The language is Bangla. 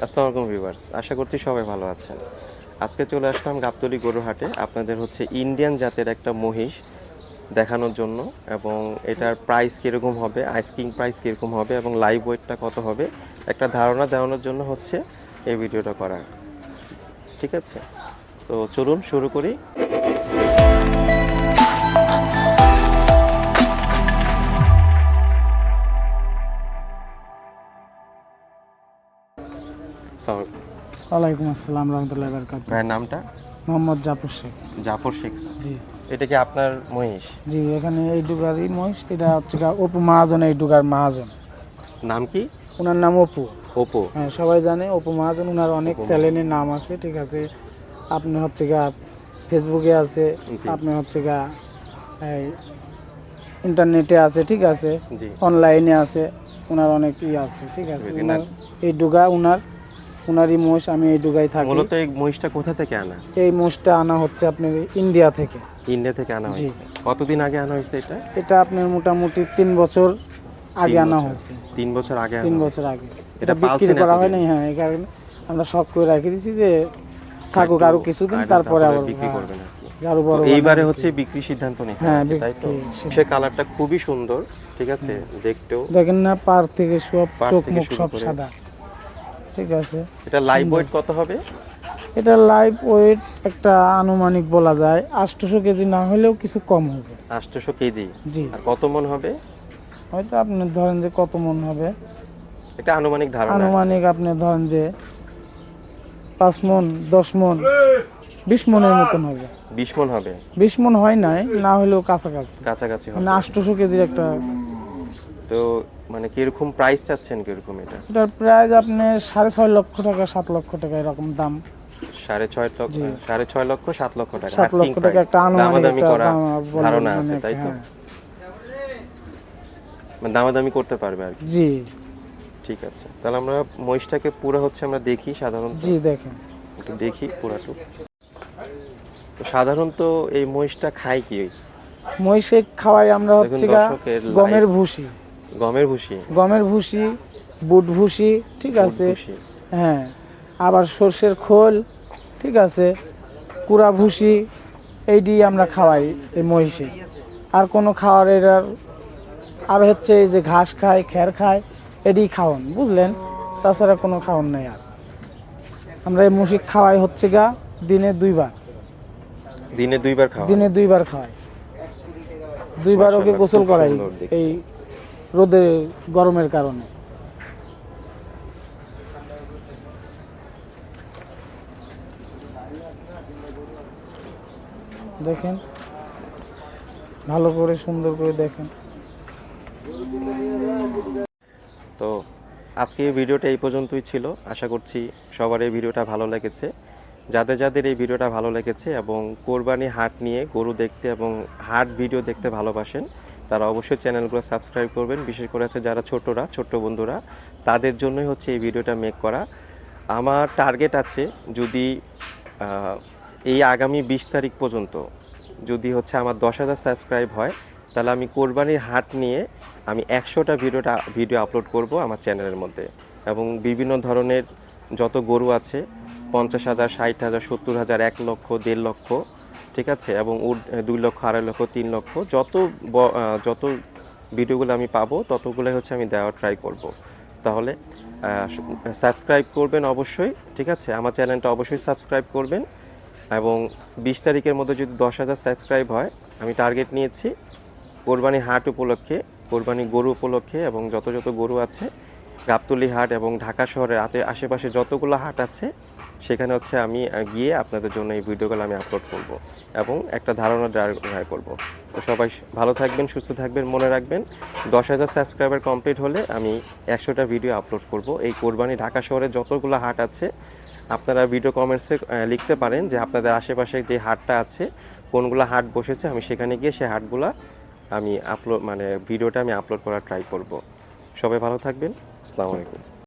আসসালামু আলাইকুম ভিউয়ার্স, আশা করছি সবাই ভালো আছেন। আজকে চলে আসলাম গাবতলী গরুর হাটে আপনাদের হচ্ছে ইন্ডিয়ান জাতের একটা মহিষ দেখানোর জন্য, এবং এটার প্রাইস কীরকম হবে, আইসকিং প্রাইস কীরকম হবে এবং লাইভ ওয়েটটা কত হবে একটা ধারণা দেওয়ানোর জন্য হচ্ছে এই ভিডিওটা করা। ঠিক আছে, তো চলুন শুরু করি। ওয়ালাইকুম আসসালাম রহমতুল্লাহ বারকাতুহু। ভাইয়ের নামটা? মোহাম্মদ জাফর শেখ। জাফর শেখ। জি এটা কি আপনার মহিষ? জি, এখানে এই ডুগারই মহিষ। এটা হচ্ছে অপু মহাজন, এই ডুগার মহাজন। নাম কি? ওনার নাম অপু। অপু? হ্যাঁ, সবাই জানে অপু মহাজন। ওনার অনেক অপু চ্যানেলের নাম আছে। ঠিক আছে, আপনি হচ্ছে ফেসবুকে আছে, জি। আপনি হচ্ছে এই ইন্টারনেটে আছে। ঠিক আছে, জি। অনলাইনে আছে। ওনার অনেক আছে। ঠিক আছে, ওনার এই ডুগা ওনারই মোষ। আমি এই ডুগাই থাকি। মূলত এই মহিষটা কোথা থেকে আনা? এই মোষটা আনা হচ্ছে আপনার ইন্ডিয়া থেকে। ইন্ডিয়া থেকে আনা হয়েছে? কতদিন আগে আনা হয়েছে এটা? এটা আপনার মোটামুটি 3 বছর আগে আনা হয়েছে। 3 বছর আগে? 3 বছর আগে। এটা বিক্রি করা হয় নাই। হ্যাঁ, এই কারণে আমরা শখ করে রেখে দিয়েছি যে থাকুক আরো কিছুদিন, তারপরে আবার বিক্রি করবেন আর কি। আরো বড় এইবারে হচ্ছে বিক্রি সিদ্ধান্ত নিয়েছে। হ্যাঁ, তাই তো? সে কালারটা খুবই সুন্দর। ঠিক আছে, দেখতেও দেখেন না, পার থেকে সব চোখ মুখ সব সাদা। ঠিক আছে, এটা লাইভ ওয়েট কত হবে? এটা লাইভ ওয়েট একটা আনুমানিক বলা যায় 800 কেজি, না হলেও কিছু কম হবে। 800 কেজি? জি। আর কত মন হবে? হয়তো আপনি ধরেন যে কত মন হবে, এটা আনুমানিক ধারণা। আনুমানিক আপনি ধরেন যে 5 মন, 10 মন, 20 মনের মতন হবে। 20 মন হবে? 20 মন হয় নাই, না হলেও কাছাকাছি হবে। মানে 800 কেজির একটা। তো মানে কিরকম প্রাইস চাচ্ছেন, কিরকম এটা? এটার প্রাইস আপনি 6.5 লক্ষ টাকা, 7 লক্ষ টাকা এরকম দাম। 6.5 লক্ষ, 6.5 লক্ষ, 7 লক্ষ টাকা? 7 লক্ষ টাকা একটা আনুমানিক করা ধারণা আছে, তাই তো? মানে দামাদামি করতে পারবে আর কি? জি। ঠিক আছে, তাহলে আমরা মহিষটাকে পুরো হচ্ছে আমরা দেখি সাধারণত। জি, দেখেন একটু দেখি পুরাটুক। তো সাধারণত এই মহিষটা খায় কি? মহিষে খাওয়াই আমরা হচ্ছে গমের ভুসি। গমের ভুসি? গমের ভুসি, বুট ভুসি। ঠিক আছে, হ্যাঁ, আবার সর্ষের খোল। ঠিক আছে, কুড়া ভুসি, এই দিয়ে আমরা খাওয়াই এই মহিষে। আর কোনো খাওয়ার এটার আর হচ্ছে এই যে ঘাস খায়, খের খায়, এটি খাওয়ান, বুঝলেন? তাছাড়া কোনো খাওয়ান নাই। আর আমরা এই মহিষ খাওয়াই হচ্ছে দিনে 2 বার। দিনে 2 বার খাওয়া? দিনে 2 বার খাওয়াই। 2 বার ওকে গোসল করাই এই রোদে গরমের কারণে। দেখেন ভালো করে, সুন্দর করে দেখেন। তো আজকে এই ভিডিওটা এই পর্যন্তই ছিল। আশা করছি সবার এই ভিডিওটা ভালো লেগেছে। যাদের এই ভিডিওটা ভালো লেগেছে এবং কোরবানি হাট নিয়ে গরু দেখতে এবং হাট ভিডিও দেখতে ভালোবাসেন, তারা অবশ্যই চ্যানেলগুলো সাবস্ক্রাইব করবেন। বিশেষ করে আছে যারা ছোট বন্ধুরা, তাদের জন্যই হচ্ছে এই ভিডিওটা মেক করা। আমার টার্গেট আছে, যদি এই আগামী 20 তারিখ পর্যন্ত যদি হচ্ছে আমার 10,000 সাবস্ক্রাইব হয়, তাহলে আমি কোরবানির হাট নিয়ে আমি 100টা ভিডিও আপলোড করব আমার চ্যানেলের মধ্যে। এবং বিভিন্ন ধরনের যত গরু আছে, 50,000, 60,000, 70,000, 1 লক্ষ, 1.5 লক্ষ, ঠিক আছে, এবং 2 লক্ষ, 2.5 লক্ষ, 3 লক্ষ, যত ভিডিওগুলো আমি পাবো ততগুলোই হচ্ছে আমি দেওয়ার ট্রাই করব। তাহলে সাবস্ক্রাইব করবেন অবশ্যই। ঠিক আছে, আমার চ্যানেলটা অবশ্যই সাবস্ক্রাইব করবেন। এবং 20 তারিখের মধ্যে যদি 10,000 সাবস্ক্রাইব হয়, আমি টার্গেট নিয়েছি কোরবানি হাট উপলক্ষে, কোরবানি গরু উপলক্ষে, এবং যত গরু আছে গাবতলী হাট এবং ঢাকা শহরের আশেপাশে যতগুলো হাট আছে, সেখানে হচ্ছে আমি গিয়ে আপনাদের জন্য এই ভিডিওগুলো আমি আপলোড করব এবং একটা ধারণা দেওয়ার করব। তো সবাই ভালো থাকবেন, সুস্থ থাকবেন। মনে রাখবেন, 10,000 সাবস্ক্রাইবার কমপ্লিট হলে আমি 100টা ভিডিও আপলোড করব। এই কোরবানি ঢাকা শহরে যতগুলো হাট আছে, আপনারা ভিডিও কমেন্টসে লিখতে পারেন যে আপনাদের আশেপাশে যে হাটটা আছে, কোনগুলো হাট বসেছে, আমি সেখানে গিয়ে সেই হাটগুলা আমি ভিডিওটা আমি আপলোড করার ট্রাই করব। সবাই ভালো থাকবেন। আসসালামু আলাইকুম।